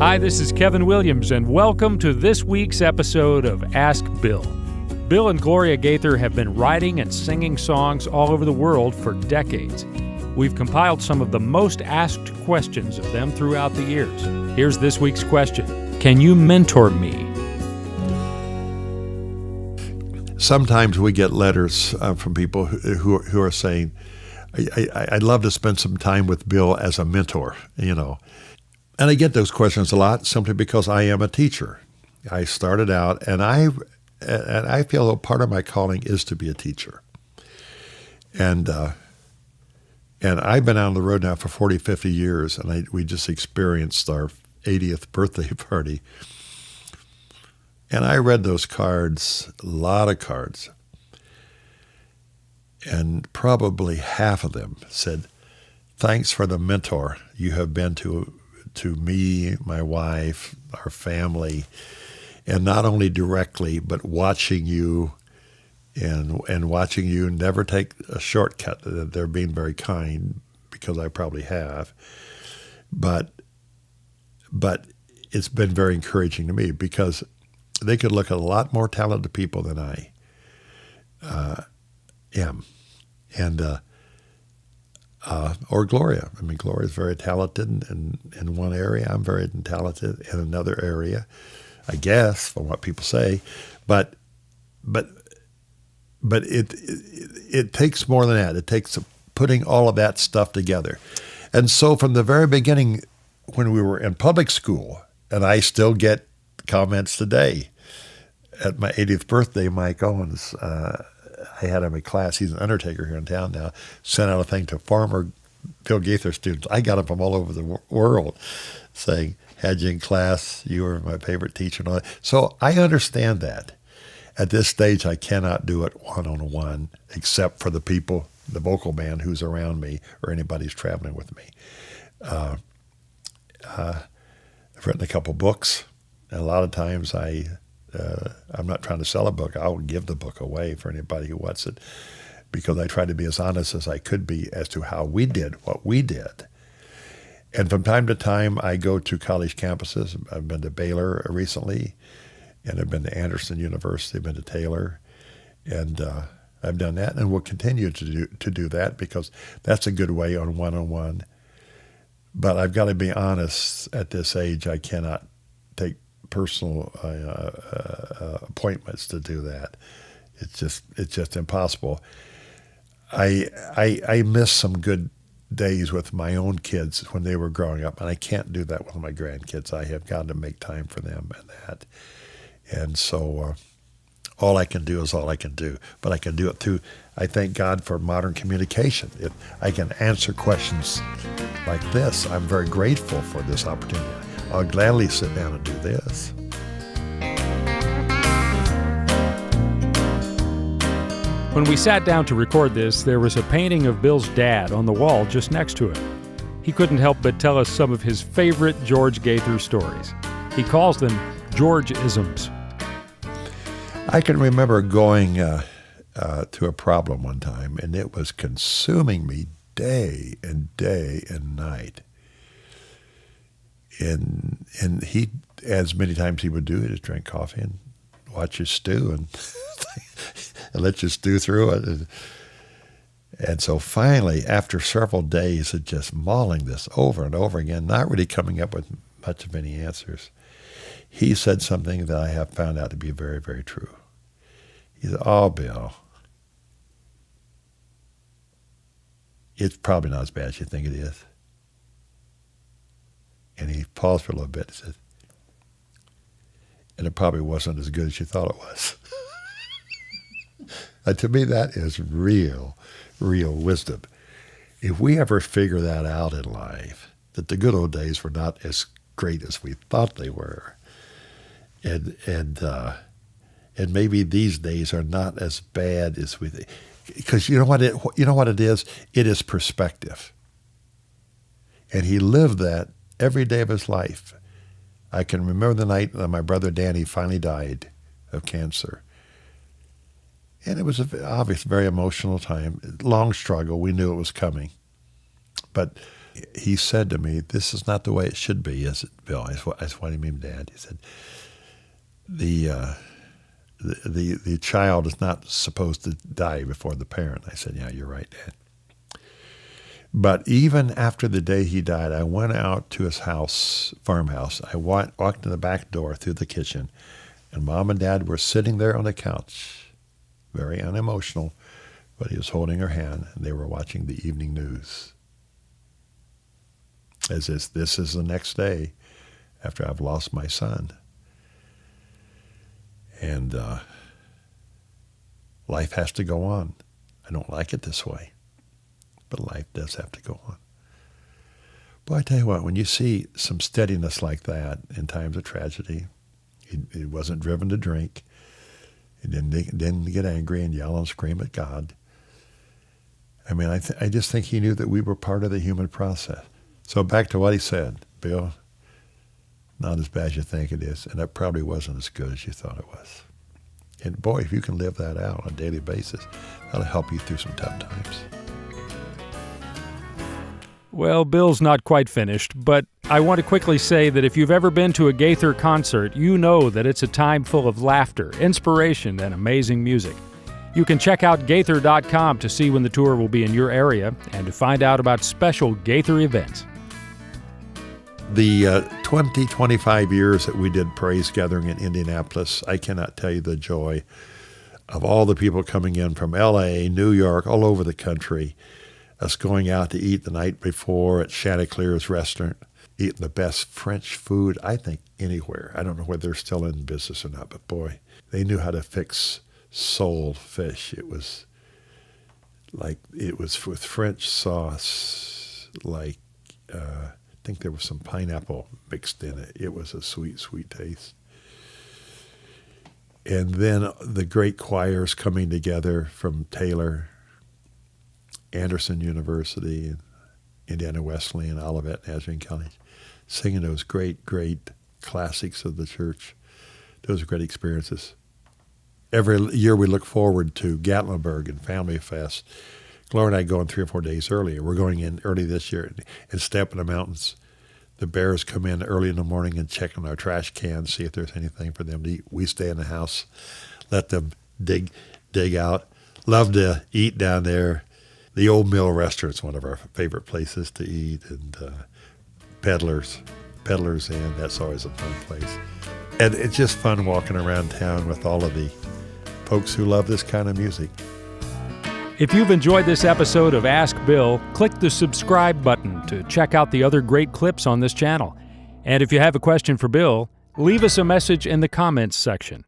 Hi, this is Kevin Williams, and welcome to this week's episode of Ask Bill. Bill and Gloria Gaither have been writing and singing songs all over the world for decades. We've compiled some of the most asked questions of them throughout the years. Here's this week's question. Can you mentor me? Sometimes we get letters from people who are saying, I'd love to spend some time with Bill as a mentor, And I get those questions a lot simply because I am a teacher. I started out, and I feel a part of my calling is to be a teacher. And I've been out on the road now for 40, 50 years, and we just experienced our 80th birthday party. And I read those cards, a lot of cards, and probably half of them said, "Thanks for the mentor you have been to me, my wife, our family, and not only directly, but watching you and watching you never take a shortcut." They're being very kind because I probably have. But it's been very encouraging to me because they could look at a lot more talented people than I am. And or Gloria. I mean, Gloria's very talented in one area. I'm very talented in another area, I guess, from what people say. But it takes more than that. It takes putting all of that stuff together. And so from the very beginning, when we were in public school, and I still get comments today. At my 80th birthday, Mike Owens, I had him in class. He's an undertaker here in town now. Sent out a thing to former Bill Gaither students. I got them from all over the world saying, "Had you in class, you were my favorite teacher." And all that. So I understand that. At this stage, I cannot do it one-on-one, except for the people, the vocal band who's around me or anybody who's traveling with me. I've written a couple books, and a lot of times I'm not trying to sell a book. I'll give the book away for anybody who wants it because I try to be as honest as I could be as to how we did what we did. And from time to time, I go to college campuses. I've been to Baylor recently, and I've been to Anderson University, I've been to Taylor, and I've done that, and will continue to do that because that's a good way on one-on-one. But I've got to be honest, at this age, I cannot take personal appointments to do that. It's just impossible. I miss some good days with my own kids when they were growing up, and I can't do that with my grandkids. I have got to make time for them and that. And so all I can do is all I can do. But I can do it through, I thank God for modern communication. If I can answer questions like this, I'm very grateful for this opportunity. I'll gladly sit down and do this. When we sat down to record this, there was a painting of Bill's dad on the wall just next to him. He couldn't help but tell us some of his favorite George Gaither stories. He calls them George-isms. I can remember going to a problem one time, and it was consuming me day and night. And he, as many times he would do, he just drank coffee and watch his stew and let you stew through it. And so finally, after several days of just mulling this over and over again, not really coming up with much of any answers, he said something that I have found out to be very, very true. He said, "Oh, Bill, it's probably not as bad as you think it is." And he paused for a little bit and said, "And it probably wasn't as good as you thought it was." And to me, that is real wisdom. If we ever figure that out in life, that the good old days were not as great as we thought they were, and maybe these days are not as bad as we think, because you know what it is? It is perspective. And he lived that every day of his life. I can remember the night that my brother Danny finally died of cancer. And it was obviously a very emotional time, long struggle. We knew it was coming. But he said to me, "This is not the way it should be, is it, Bill?" I said, "What do you mean, Dad?" He said, the child is not supposed to die before the parent." I said, "Yeah, you're right, Dad." But even after the day he died, I went out to his house, farmhouse. I walked in the back door through the kitchen, and Mom and Dad were sitting there on the couch, very unemotional, but he was holding her hand, and they were watching the evening news. As if this is the next day after I've lost my son. And life has to go on. I don't like it this way, but life does have to go on. Boy, I tell you what, when you see some steadiness like that in times of tragedy, he wasn't driven to drink. He didn't get angry and yell and scream at God. I mean, I just think he knew that we were part of the human process. So back to what he said, Bill, not as bad as you think it is, and it probably wasn't as good as you thought it was. And boy, if you can live that out on a daily basis, that'll help you through some tough times. Well, Bill's not quite finished, but I want to quickly say that if you've ever been to a Gaither concert, you know that it's a time full of laughter, inspiration, and amazing music. You can check out Gaither.com to see when the tour will be in your area and to find out about special Gaither events. The 25 years that we did Praise Gathering in Indianapolis, I cannot tell you the joy of all the people coming in from L.A., New York, all over the country, us going out to eat the night before at Chanticleer's restaurant, eating the best French food, I think, anywhere. I don't know whether they're still in business or not, but boy, they knew how to fix sole fish. It was with French sauce, I think there was some pineapple mixed in it. It was a sweet, sweet taste. And then the great choirs coming together from Taylor, Anderson University, and Indiana Wesleyan, Olivet, Nazarene College, singing those great, great classics of the church. Those are great experiences. Every year we look forward to Gatlinburg and Family Fest. Gloria and I going 3 or 4 days earlier. We're going in early this year and step in the mountains. The bears come in early in the morning and check on our trash cans, see if there's anything for them to eat. We stay in the house, let them dig out. Love to eat down there. The Old Mill Restaurant's one of our favorite places to eat, and Peddler's Inn, that's always a fun place. And it's just fun walking around town with all of the folks who love this kind of music. If you've enjoyed this episode of Ask Bill, click the subscribe button to check out the other great clips on this channel. And if you have a question for Bill, leave us a message in the comments section.